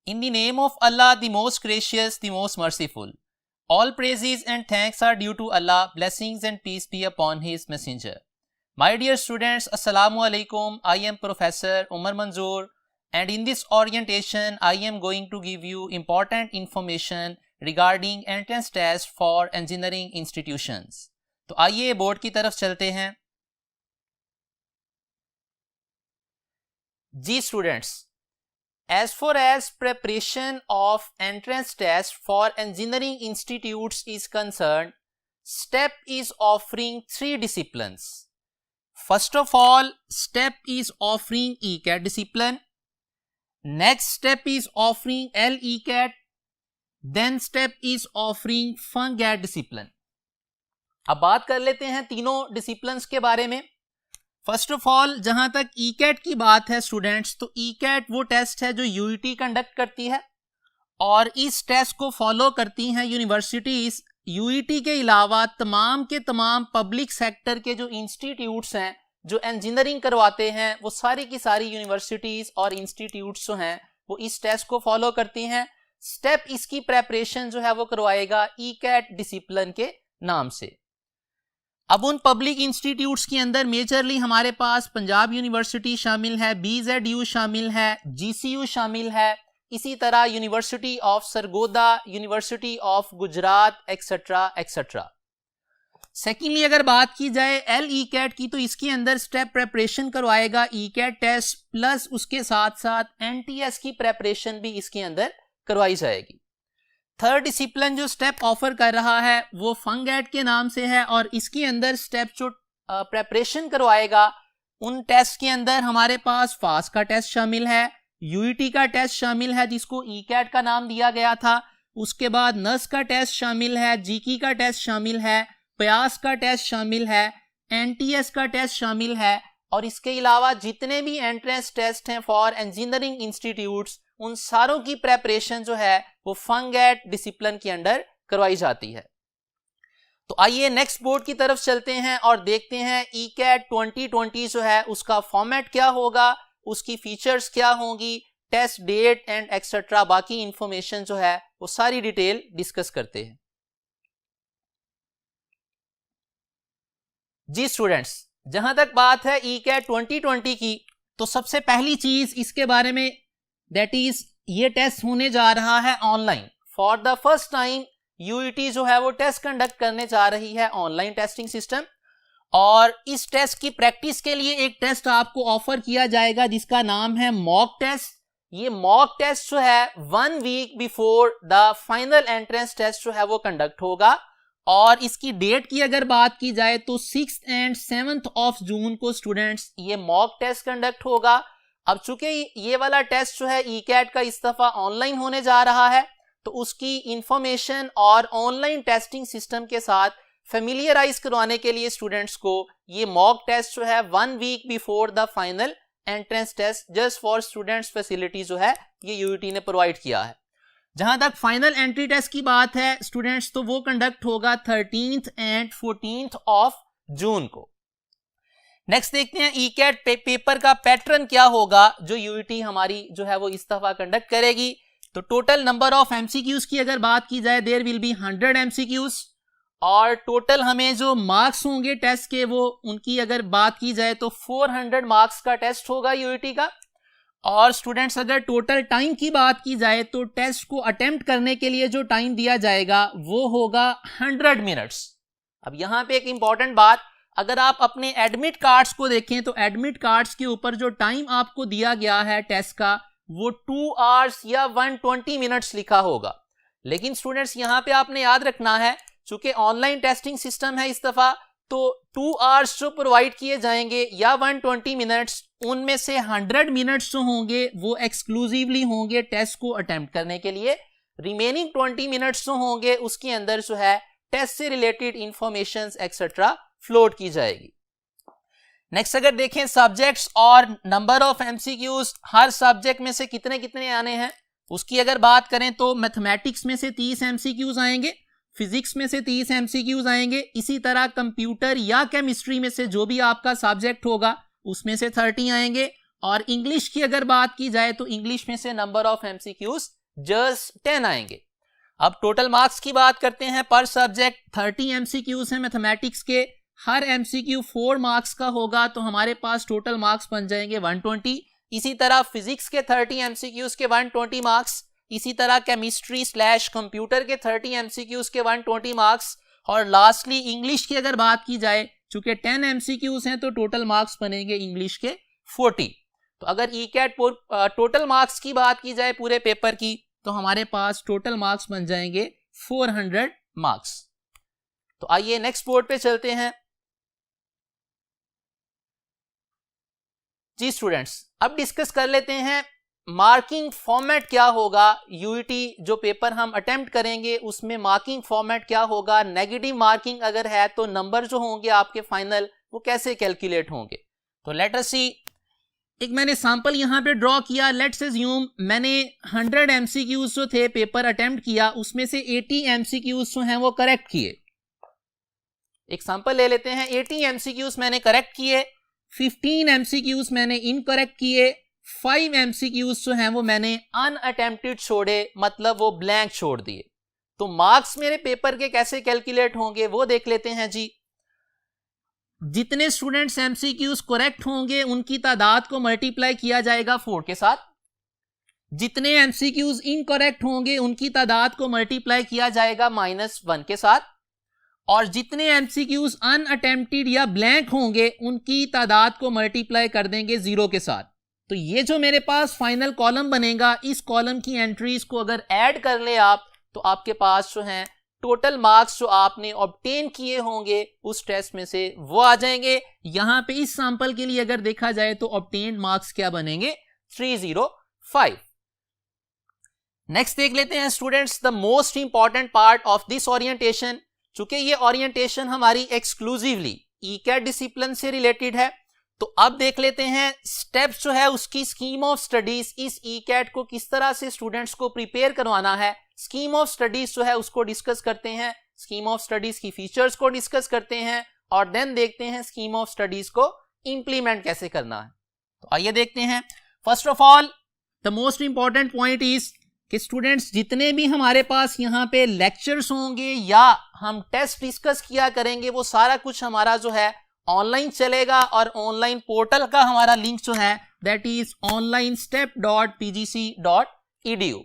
In the name of Allah, the most gracious, the most merciful. All praises and thanks are due to Allah. Blessings and peace be upon His messenger. My dear students, Assalamu alaikum. I am Professor Umar Manzoor, and in this orientation, I am going to give you important information regarding entrance test for engineering institutions. तो आइए board की तरफ चलते हैं. जी students, as far as preparation of entrance test for engineering institutes is concerned, STEP is offering 3 disciplines. First of all, STEP is offering ECAT discipline. Next, STEP is offering LECAT. Then STEP is offering FUNGAT discipline. अब बात कर लेते हैं तीनों disciplines के बारे में. First of all, जहां तक ECAT की बात है स्टूडेंट्स, तो ECAT वो टेस्ट है जो UET कंडक्ट करती है और इस टेस्ट को फॉलो करती हैं यूनिवर्सिटीज. UET के अलावा तमाम के तमाम पब्लिक सेक्टर के जो इंस्टीट्यूट्स हैं जो इंजीनियरिंग करवाते हैं, वो सारी की सारी यूनिवर्सिटीज और इंस्टीट्यूट्स जो हैं वो इस टेस्ट को फॉलो करती हैं. स्टेप इसकी प्रेपरेशन जो है वो करवाएगा ECAT डिसिप्लिन के नाम से. अब उन पब्लिक इंस्टीट्यूट्स के अंदर मेजरली हमारे पास पंजाब यूनिवर्सिटी शामिल है, BZU शामिल है, GCU शामिल है, इसी तरह university of Sargodha, university of Gujarat etcetera etcetera. Secondly अगर बात की जाए LECAT की, तो इसके अंदर स्टेप प्रेपरेशन करवाएगा ECAT टेस्ट प्लस उसके साथ साथ NTS की प्रेपरेशन भी इसके अंदर करवाई जाएगी. थर्ड डिसिप्लिन जो स्टेप ऑफर कर रहा है वो फंगैट के नाम से है और इसके अंदर स्टेप जो प्रेपरेशन करवाएगा उन टेस्ट के अंदर हमारे पास फास्ट का टेस्ट शामिल है, UET का टेस्ट शामिल है जिसको ECAT का नाम दिया गया था, उसके बाद नर्स का टेस्ट शामिल है, GK का टेस्ट शामिल है, प्यास का टेस्ट शामिल है, NTS का टेस्ट शामिल है और इसके अलावा जितने भी एंट्रेंस टेस्ट हैं फॉर इंजीनियरिंग इंस्टीट्यूट्स, उन सारों की प्रेपरेशन जो है वो फंगैट डिसिप्लिन के अंडर करवाई जाती है. तो आइए नेक्स्ट बोर्ड की तरफ चलते हैं और देखते हैं ECAT 2020 जो है उसका फॉर्मेट क्या होगा, उसकी फीचर्स क्या होंगी, टेस्ट डेट एंड एक्सेट्रा, बाकी इंफॉर्मेशन जो है वो सारी डिटेल डिस्कस करते हैं. जी स्टूडेंट्स, जहां तक बात है ECAT 2020 की, तो सबसे पहली चीज इसके बारे में दैट इज ये टेस्ट होने जा रहा है online. For the first time UET जो है वो टेस्ट कंडक्ट करने जा रही है ऑनलाइन टेस्टिंग सिस्टम और इस टेस्ट की प्रैक्टिस के लिए एक टेस्ट आपको ऑफर किया जाएगा जिसका नाम है मॉक टेस्ट. ये मॉक टेस्ट जो है 1 week before the final entrance test जो है वो कंडक्ट होगा और इसकी डेट की अगर बात की जाए तो 6th and 7th of June को स्टूडेंट्स ये मॉक टेस्ट कंडक्ट होगा. अब चूंकि ये वाला टेस्ट जो है ECAT का इस दफा ऑनलाइन होने जा रहा है, तो उसकी इंफॉर्मेशन और ऑनलाइन टेस्टिंग सिस्टम के साथ फेमिलियराइज करवाने के लिए स्टूडेंट्स को ये मॉक टेस्ट जो है 1 week before the final entrance test just for students facility जो है ये UET ने प्रोवाइड किया है. जहां तक फाइनल एंट्री टेस्ट की बात है स्टूडेंट्स, तो वो कंडक्ट होगा 13th and 14th of June को. नेक्स्ट देखते हैं ECAT पेपर का पैटर्न क्या होगा जो UET हमारी जो है वो इस दफा कंडक्ट करेगी. तो टोटल नंबर ऑफ MCQs की अगर बात की जाए देयर विल बी 100 MCQs और टोटल हमें जो मार्क्स होंगे टेस्ट के वो उनकी अगर बात की जाए तो 400 मार्क्स का टेस्ट होगा UET का. और स्टूडेंट्स अगर टोटल टाइम की बात की जाए तो टेस्ट को अटेम्प्ट करने के लिए जो टाइम दिया जाएगा वो होगा 100 मिनट्स. अब यहाँ पे एक इंपॉर्टेंट बात, अगर आप अपने एडमिट कार्ड्स को देखें तो एडमिट कार्ड्स के ऊपर जो टाइम आपको दिया गया है टेस्ट का वो 2 आवर्स या 120 मिनट्स लिखा होगा. लेकिन स्टूडेंट्स यहाँ पे आपने याद रखना है, चूंकि ऑनलाइन टेस्टिंग सिस्टम है इस दफा, तो 2 आवर्स जो प्रोवाइड किए जाएंगे या 120 मिनट्स, उनमें से 100 मिनट्स जो होंगे वो एक्सक्लूसिवली होंगे टेस्ट को अटेम्प्ट करने के लिए. रिमेनिंग 20 मिनट्स जो होंगे उसके अंदर जो है टेस्ट से रिलेटेड इंफॉर्मेशन एक्सेट्रा फ्लोट की जाएगी. नेक्स्ट अगर देखें सब्जेक्ट्स और number of MCQs, her subject में से कितने कितने आने हैं उसकी अगर बात करें तो मैथमेटिक्स में से 30 MCQs आएंगे, फिजिक्स में से 30 MCQs आएंगे, इसी तरह कंप्यूटर या केमिस्ट्री में से जो भी आपका सब्जेक्ट होगा उसमें से 30 आएंगे और इंग्लिश की अगर बात की जाए तो इंग्लिश में से नंबर ऑफ एमसीक्यूज जस्ट 10 आएंगे। अब टोटल मार्क्स की बात करते हैं। पर सब्जेक्ट 30 एमसीक्यूज हैं मैथमेटिक्स के, हर एमसीक्यू 4 मार्क्स का होगा, तो हमारे पास टोटल मार्क्स बन जाएंगे 120। इसी तरह फिजिक्स के 30 एमसीक्यूज के 120 मार्क्स, इसी तरह केमिस्ट्री / कंप्यूटर के 30 एमसीक्यूज के 120 मार्क्स, और लास्टली इंग्लिश की अगर बात की जाए चूंकि 10 एमसीक्यूज हैं तो टोटल मार्क्स बनेंगे इंग्लिश के 40। तो अगर ईकैट टोटल मार्क्स की बात की जाए पूरे पेपर की तो हमारे पास टोटल मार्क्स बन जाएंगे 400 मार्क्स। तो आइए नेक्स्ट बोर्ड पे चलते हैं। जी स्टूडेंट्स, अब डिस्कस कर लेते हैं मार्किंग फॉर्मेट क्या होगा। यूईटी जो पेपर हम अटेम्प्ट करेंगे उसमें मार्किंग फॉर्मेट क्या होगा, नेगेटिव मार्किंग अगर है तो नंबर जो होंगे आपके फाइनल वो कैसे कैलकुलेट होंगे। तो लेट अस सी, एक मैंने सैंपल यहां पे ड्रॉ किया। लेट्स अज्यूम मैंने 100 एमसीक्यूज जो थे पेपर अटेम्प्ट किया, उसमें से 80 एमसीक्यूज जो हैं वो करेक्ट किए। एक सैंपल ले लेते हैं, 80 एमसीक्यूज मैंने करेक्ट किए, 15 एमसीक्यूज मैंने इनकरेक्ट किए, 5 एमसीक्यूज जो हैं वो मैंने अनअटेम्प्टेड छोड़े, मतलब वो ब्लैंक छोड़ दिए। तो मार्क्स मेरे पेपर के कैसे कैलकुलेट होंगे वो देख लेते हैं जी। जितने स्टूडेंट्स एमसीक्यूज करेक्ट होंगे उनकी तादाद को मल्टीप्लाई किया जाएगा 4 के साथ, जितने एमसीक्यूज इनकरेक्ट होंगे उनकी तादाद को मल्टीप्लाई किया जाएगा -1 के साथ, और जितने एमसीक्यूज अनअटेम्प्टेड या ब्लैंक होंगे उनकी तादाद को मल्टीप्लाई कर देंगे 0 के साथ। तो ये जो मेरे पास फाइनल कॉलम बनेगा, इस कॉलम की एंट्रीज को अगर ऐड कर ले आप तो आपके पास जो है टोटल मार्क्स जो आपने ऑब्टेन किए होंगे उस टेस्ट में से वो आ जाएंगे। यहां पे इस सैंपल के लिए अगर देखा जाए तो ऑब्टेन मार्क्स क्या बनेंगे, 305। नेक्स्ट देख लेते हैं students, the most important part of this orientation. चूंकि ये ओरिएंटेशन हमारी एक्सक्लूसिवली ईकैट डिसिप्लिन से रिलेटेड है, तो अब देख लेते हैं स्टेप्स जो है उसकी स्कीम ऑफ स्टडीज, इस ईकैट को किस तरह से स्टूडेंट्स को प्रिपेयर करवाना है। स्कीम ऑफ स्टडीज जो है उसको डिस्कस करते हैं, स्कीम ऑफ स्टडीज की फीचर्स को डिस्कस करते हैं, और देन देखते हैं स्कीम ऑफ स्टडीज को इंप्लीमेंट कैसे करना है। तो आइए देखते हैं। First of all the most important point is कि स्टूडेंट्स जितने भी हमारे पास यहाँ पे लेक्चर्स होंगे या हम टेस्ट डिस्कस किया करेंगे वो सारा कुछ हमारा जो है ऑनलाइन चलेगा, और ऑनलाइन पोर्टल का हमारा लिंक जो है दैट इज onlinestep.pgc.edu।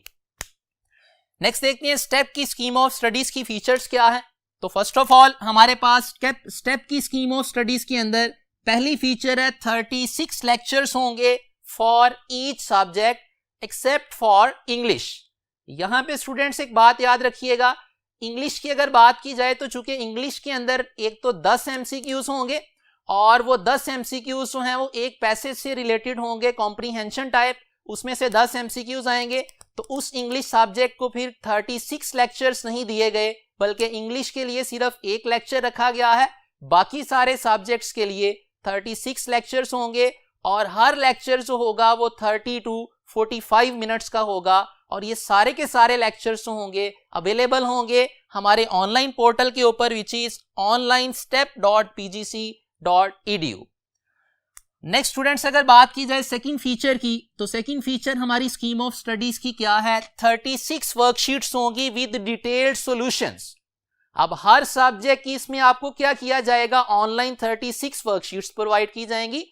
नेक्स्ट देखते हैं स्टेप की स्कीम ऑफ स्टडीज की फीचर्स क्या है। तो फर्स्ट ऑफ ऑल हमारे पास स्टेप की स्कीम ऑफ स्टडीज के अंदर पहली फीचर है 36 लेक्चर्स होंगे for each subject except for English. यहां पे स्टूडेंट्स एक बात याद रखिएगा, इंग्लिश की अगर बात की जाए तो चूंकि इंग्लिश के अंदर एक तो 10 एमसीक्यूज होंगे, और वो 10 एमसीक्यूज जो हैं वो एक पैसेज से रिलेटेड होंगे, कॉम्प्रीहेंशन टाइप, उसमें से 10 एमसीक्यूज आएंगे। तो उस इंग्लिश सब्जेक्ट को फिर 36 लेक्चर्स नहीं दिए गए, बल्कि इंग्लिश के लिए सिर्फ एक लेक्चर रखा गया है, बाकी सारे सब्जेक्ट्स के लिए 36 लेक्चर्स होंगे, और हर लेक्चर जो होगा वो 30 to 45 मिनट्स का होगा। और ये सारे के सारे लेक्चर्स जो होंगे अवेलेबल होंगे हमारे ऑनलाइन पोर्टल के ऊपर, which is onlinestep.pgc.edu। Next students अगर बात की जाए सेकंड फीचर की, तो सेकंड फीचर हमारी स्कीम ऑफ स्टडीज की क्या है, 36 वर्कशीट्स होंगी विद डिटेल्ड सॉल्यूशंस। अब हर सब्जेक्ट की इसमें आपको क्या किया जाएगा, ऑनलाइन 36 वर्कशीट्स प्रोवाइड की जाएंगी,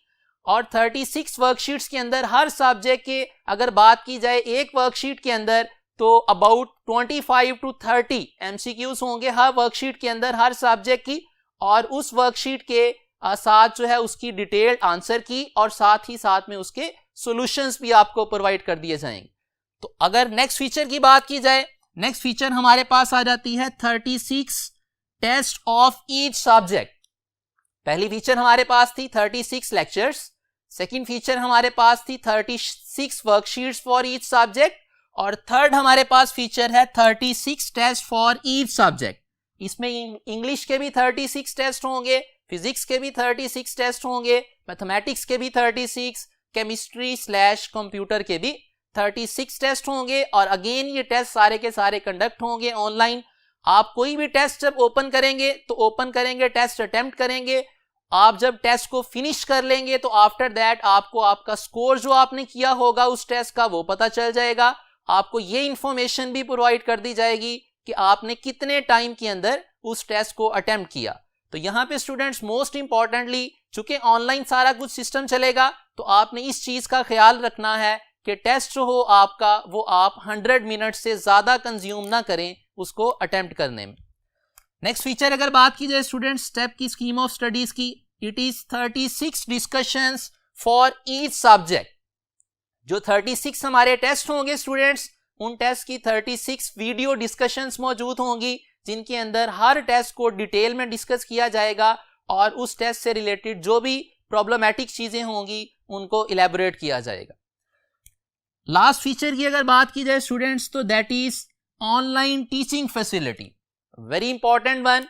और 36 वर्कशीट्स के अंदर हर सब्जेक्ट के अगर बात की जाए एक वर्कशीट के अंदर तो अबाउट 25 to 30 एमसीक्यूज होंगे हर वर्कशीट के अंदर हर सब्जेक्ट की, और उस वर्कशीट के साथ जो है उसकी डिटेल्ड आंसर की, और साथ ही साथ में उसके सॉल्यूशंस भी आपको प्रोवाइड कर दिए जाएंगे। तो अगर नेक्स्ट फीचर की बात की जाए, नेक्स्ट फीचर हमारे पास आ जाती है 36 टेस्ट ऑफ ईच सब्जेक्ट। पहली फीचर हमारे पास थी 36 लेक्चर्स, सेकंड फीचर हमारे पास थी 36 वर्कशीट्स फॉर ईच सब्जेक्ट, और थर्ड हमारे पास फीचर है 36 टेस्ट फॉर ईच सब्जेक्ट। इसमें इंग्लिश के भी 36 टेस्ट होंगे, फिजिक्स के भी 36 टेस्ट होंगे, मैथमेटिक्स के भी 36, केमिस्ट्री / कंप्यूटर के भी 36 टेस्ट होंगे। और अगेन ये टेस्ट सारे के सारे कंडक्ट होंगे ऑनलाइन। आप कोई भी टेस्ट जब ओपन करेंगे तो ओपन करेंगे, टेस्ट अटेम्प्ट करेंगे, आप जब टेस्ट को फिनिश कर लेंगे तो आफ्टर दैट आपको आपका स्कोर जो आपने किया होगा उस टेस्ट का वो पता चल जाएगा। आपको ये इंफॉर्मेशन भी प्रोवाइड कर दी जाएगी कि आपने कितने टाइम के अंदर उस टेस्ट को अटेम्प्ट किया। तो यहाँ पे स्टूडेंट्स मोस्ट इंपॉर्टेंटली चूंकि ऑनलाइन सारा कुछ सिस्टम चलेगा तो आपने इस चीज का ख्याल रखना है कि टेस्ट जो हो आपका वो आप 100 मिनट से ज्यादा कंज्यूम ना करें उसको अटेम्प्ट करने में। नेक्स्ट फीचर अगर बात की जाए स्टूडेंट्स स्टेप की स्कीम ऑफ स्टडीज की, it is 36 discussions for each subject. जो 36 हमारे टेस्ट होंगे स्टूडेंट्स, उन टेस्ट की 36 वीडियो डिस्कशंस मौजूद होंगी जिनके अंदर हर टेस्ट को डिटेल में डिस्कस किया जाएगा और उस टेस्ट से रिलेटेड जो भी प्रॉब्लमैटिक चीजें होंगी उनको इलेबोरेट किया जाएगा। लास्ट फीचर की अगर बात की जाए स्टूडेंट्स तो that is online teaching facility, very important one.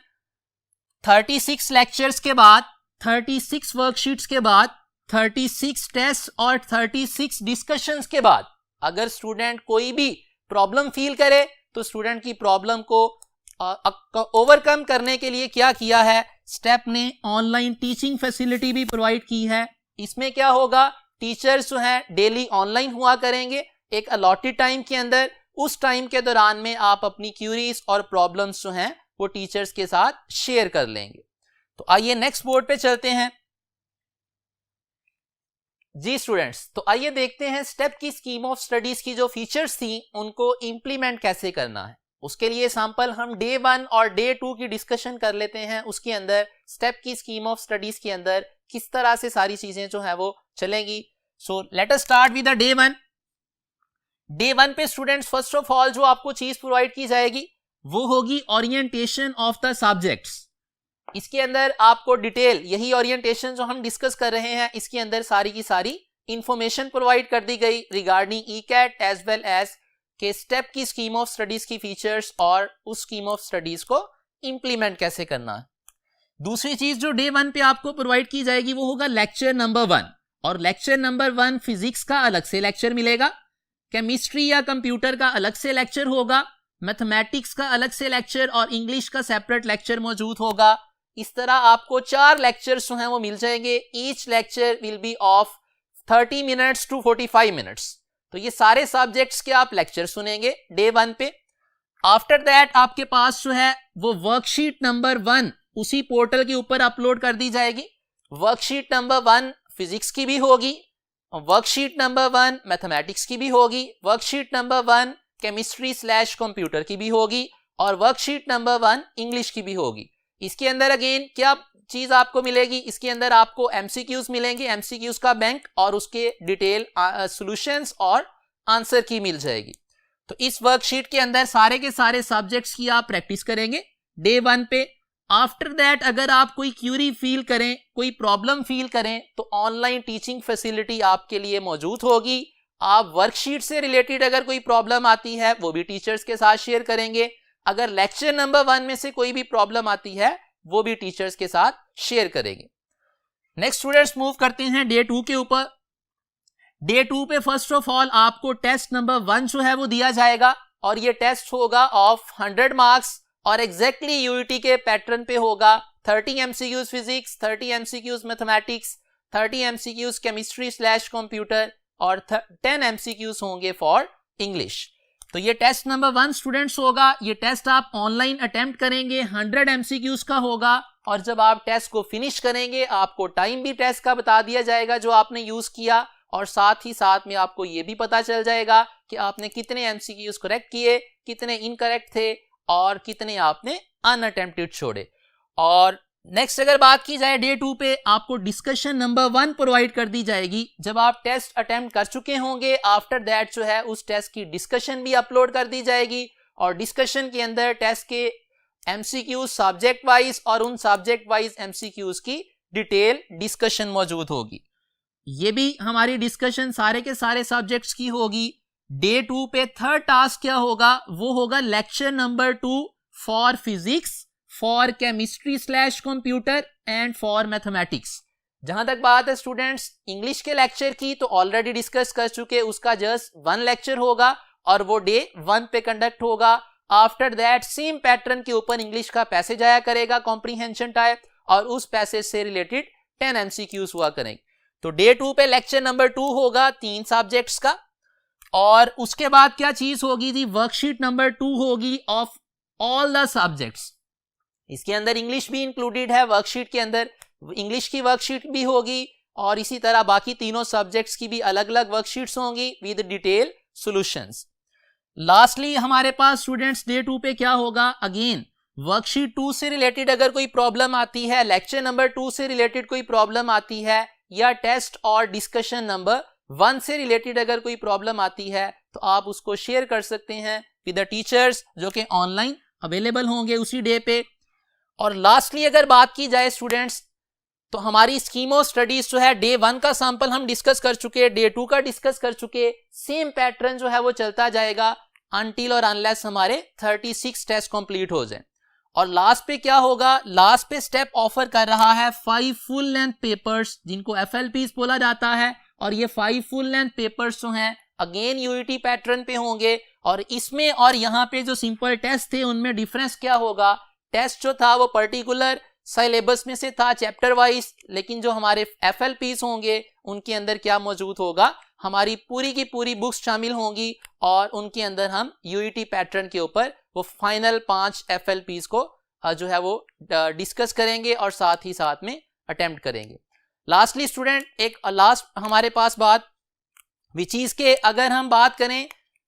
36 lectures के बाद, 36 वर्कशीट्स के बाद, 36 टेस्ट और 36 डिस्कशंस के बाद अगर स्टूडेंट कोई भी प्रॉब्लम फील करे तो स्टूडेंट की प्रॉब्लम को ओवरकम करने के लिए क्या किया है, स्टेप ने ऑनलाइन टीचिंग फैसिलिटी भी प्रोवाइड की है। इसमें क्या होगा, टीचर्स जो हैं डेली ऑनलाइन हुआ करेंगे एक अलॉटेड टाइम के अंदर। उस टाइम के दौरान में आप अपनी क्यूरीज और प्रॉब्लम्स जो हैं वो टीचर्स के साथ शेयर कर लेंगे। तो आइए नेक्स्ट बोर्ड पे चलते हैं जी स्टूडेंट्स। तो आइए देखते हैं स्टेप की स्कीम ऑफ स्टडीज की जो फीचर्स थी उनको इंप्लीमेंट कैसे करना है। उसके लिए सैंपल हम डे 1 और डे 2 की डिस्कशन कर लेते हैं। उसके अंदर स्टेप की स्कीम ऑफ स्टडीज के अंदर किस तरह से सारी चीजें जो है वो चलेंगी। So let us start with the day 1। Day 1 पे स्टूडेंट्स फर्स्ट ऑफ ऑल जो आपको चीज प्रोवाइड की जाएगी वो होगी ओरिएंटेशन ऑफ द सब्जेक्ट्स। इसके अंदर आपको डिटेल, यही ओरिएंटेशन जो हम डिस्कस कर रहे हैं, इसके अंदर सारी की सारी इंफॉर्मेशन प्रोवाइड कर दी गई रिगार्डिंग ईकैट एज वेल एज के स्टेप की स्कीम ऑफ स्टडीज की फीचर्स और उस स्कीम ऑफ स्टडीज को इंप्लीमेंट कैसे करना है। दूसरी चीज जो डे 1 पे आपको प्रोवाइड की जाएगी वो होगा लेक्चर नंबर 1। और लेक्चर नंबर 1 फिजिक्स का अलग से लेक्चर मिलेगा, केमिस्ट्री या कंप्यूटर का अलग से लेक्चर होगा, मैथमेटिक्स का अलग से लेक्चर और इंग्लिश का सेपरेट लेक्चर मौजूद होगा। इस तरह आपको 4 लेक्चर्स जो हैं वो मिल जाएंगे। Each lecture will be of 30 minutes to 45 minutes. तो ये सारे सब्जेक्ट्स के आप लेक्चर सुनेंगे डे 1 पे। आफ्टर दैट आपके पास जो है वो वर्कशीट नंबर 1 उसी पोर्टल के ऊपर अपलोड कर दी जाएगी। वर्कशीट नंबर 1 फिजिक्स की भी होगी, वर्कशीट नंबर 1 मैथमेटिक्स की भी होगी, वर्कशीट नंबर 1 केमिस्ट्री / कंप्यूटर की भी होगी और वर्कशीट नंबर 1 इंग्लिश की भी होगी। इसके अंदर अगेन क्या चीज आपको मिलेगी, इसके अंदर आपको एमसीक्यूज मिलेंगे, एमसीक्यूज का बैंक और उसके डिटेल सॉल्यूशंस और आंसर की मिल जाएगी। तो इस वर्कशीट के अंदर सारे के सारे सब्जेक्ट्स की आप प्रैक्टिस करेंगे डे 1 पे। आफ्टर दैट अगर आप कोई क्यूरी फील करें, कोई प्रॉब्लम फील करें तो ऑनलाइन टीचिंग फैसिलिटी आपके लिए मौजूद होगी। आप वर्कशीट से रिलेटेड अगर कोई प्रॉब्लम आती है वो भी टीचर्स के साथ शेयर करेंगे। अगर लेक्चर नंबर 1 में से कोई भी प्रॉब्लम आती है वो भी टीचर्स के साथ शेयर करेंगे। नेक्स्ट स्टूडेंट्स मूव करते हैं डे 2 के ऊपर। डे 2 पे फर्स्ट ऑफ ऑल आपको टेस्ट नंबर 1 जो है वो दिया जाएगा और ये टेस्ट होगा ऑफ 100 मार्क्स और एग्जैक्टली यूईटी के पैटर्न पे होगा। 30 MCQs physics, 30 MCQs mathematics, 30 MCQs chemistry / computer और 10 एमसीक्यूज होंगे फॉर इंग्लिश। तो ये टेस्ट नंबर 1 स्टूडेंट्स होगा। ये टेस्ट आप ऑनलाइन अटेम्प्ट करेंगे, 100 एमसीक्यूज का होगा और जब आप टेस्ट को फिनिश करेंगे आपको टाइम भी टेस्ट का बता दिया जाएगा जो आपने यूज किया और साथ ही साथ में आपको ये भी पता चल जाएगा कि आपने कितने एमसीक्यूज करेक्ट किए, कितने इनकरेक्ट थे और कितने आपने अनअटेम्प्टेड छोड़े। और नेक्स्ट अगर बात की जाए डे 2 पे आपको डिस्कशन नंबर 1 प्रोवाइड कर दी जाएगी। जब आप टेस्ट अटेम्प्ट कर चुके होंगे आफ्टर दैट जो है उस टेस्ट की डिस्कशन भी अपलोड कर दी जाएगी और डिस्कशन के अंदर टेस्ट के एमसीक्यूज सब्जेक्ट वाइज और उन सब्जेक्ट वाइज एमसीक्यूज की डिटेल डिस्कशन मौजूद होगी। ये भी हमारी डिस्कशन सारे के सारे सब्जेक्ट्स की होगी। डे 2 पे थर्ड टास्क क्या होगा, वो होगा lecture number 2 for physics, for chemistry / computer and for mathematics. जहां तक बात है स्टूडेंट्स इंग्लिश के लेक्चर की तो ऑलरेडी डिस्कस कर चुके, उसका जस्ट 1 लेक्चर होगा और वो डे 1 पे कंडक्ट होगा। आफ्टर दैट सेम पैटर्न के ऊपर इंग्लिश का पैसेज आया करेगा कॉम्प्रीहेंशन टाइप और उस पैसेज से रिलेटेड 10 MCQs हुआ करेंगे। तो डे 2 पे लेक्चर नंबर 2 होगा 3 सब्जेक्ट्स का, और उसके बाद क्या चीज होगी जी, वर्कशीट नंबर 2 होगी ऑफ ऑल द सब्जेक्ट्स। इसके अंदर इंग्लिश भी इंक्लूडेड है, वर्कशीट के अंदर इंग्लिश की वर्कशीट भी होगी और इसी तरह बाकी तीनों सब्जेक्ट्स की भी अलग अलग वर्कशीट्स होंगी विद डिटेल सॉल्यूशंस। लास्टली हमारे पास स्टूडेंट्स डे 2 पे क्या होगा, अगेन वर्कशीट 2 से रिलेटेड अगर कोई प्रॉब्लम आती है, लेक्चर नंबर 2 से रिलेटेड कोई प्रॉब्लम आती है, या टेस्ट और डिस्कशन नंबर 1 से रिलेटेड अगर कोई प्रॉब्लम आती है तो आप उसको शेयर कर सकते हैं विद द टीचर्स जो कि ऑनलाइन अवेलेबल होंगे उसी डे पे। और लास्टली अगर बात की जाए स्टूडेंट्स, तो हमारी स्कीम ऑफ स्टडीज जो है डे 1 का सैंपल हम डिस्कस कर चुके, डे 2 का डिस्कस कर चुके, सेम पैटर्न जो है वो चलता जाएगा अनटिल और अनलेस हमारे 36 टेस्ट कंप्लीट हो जाए। और लास्ट पे क्या होगा, लास्ट पे स्टेप ऑफर कर रहा है 5 फुल लेंथ पेपर्स जिनको FLPs बोला जाता है, और ये 5 फुल लेंथ पेपर्स जो हैं अगेन यूईटी पैटर्न पे होंगे। और इसमें और यहाँ पे जो सिंपल टेस्ट थे उनमें डिफरेंस क्या होगा, टेस्ट जो था वो पर्टिकुलर सिलेबस में से था चैप्टर वाइज, लेकिन जो हमारे FLPs होंगे उनके अंदर क्या मौजूद होगा, हमारी पूरी की पूरी बुक्स शामिल होंगी और उनके अंदर हम यूईटी पैटर्न के ऊपर वो फाइनल 5 FLPs को जो है वो डिस्कस करेंगे और साथ ही साथ में अटेम्प्ट करेंगे। लास्टली स्टूडेंट एक लास्ट हमारे पास बात विच इज के अगर हम बात करें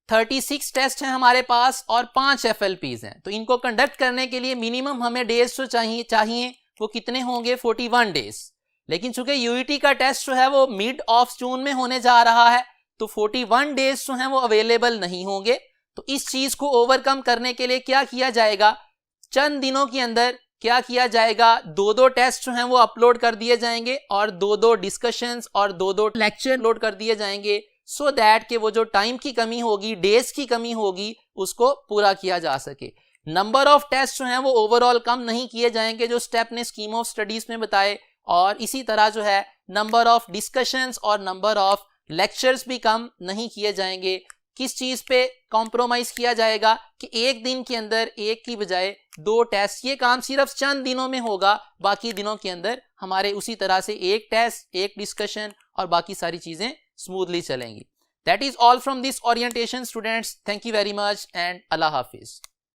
36 टेस्ट हैं हमारे पास और 5 FLPs हैं, तो इनको कंडक्ट करने के लिए मिनिमम हमें डेज जो चाहिए वो कितने होंगे, 41 डेज। लेकिन चूंकि यूईटी का टेस्ट जो है वो मिड ऑफ जून में होने जा रहा है तो 41 डेज जो हैं वो अवेलेबल नहीं होंगे। तो इस चीज को ओवरकम करने के लिए क्या किया जाएगा, चंद दिनों के अंदर क्या किया जाएगा, 2-2 टेस्ट जो हैं वो अपलोड कर दिए जाएंगे और 2-2 डिस्कशंस और 2-2 लेक्चर लोड कर दिए जाएंगे, सो दैट कि वो जो टाइम की कमी होगी, डेज की कमी होगी, उसको पूरा किया जा सके। नंबर ऑफ टेस्ट जो हैं वो ओवरऑल कम नहीं किए जाएंगे जो स्टेप ने स्कीम ऑफ स्टडीज में बताए, और इसी तरह जो है नंबर ऑफ डिस्कशंस और नंबर ऑफ लेक्चर्स भी कम नहीं किए जाएंगे। किस चीज पे कॉम्प्रोमाइज किया जाएगा कि एक दिन के अंदर एक की बजाय 2 टेस्ट, ये काम सिर्फ चंद दिनों में होगा, बाकी दिनों के अंदर हमारे उसी तरह से एक टेस्ट, एक डिस्कशन और बाकी सारी चीजें स्मूथली चलेंगी। That is all from this orientation students, thank you very much and Allah Hafiz.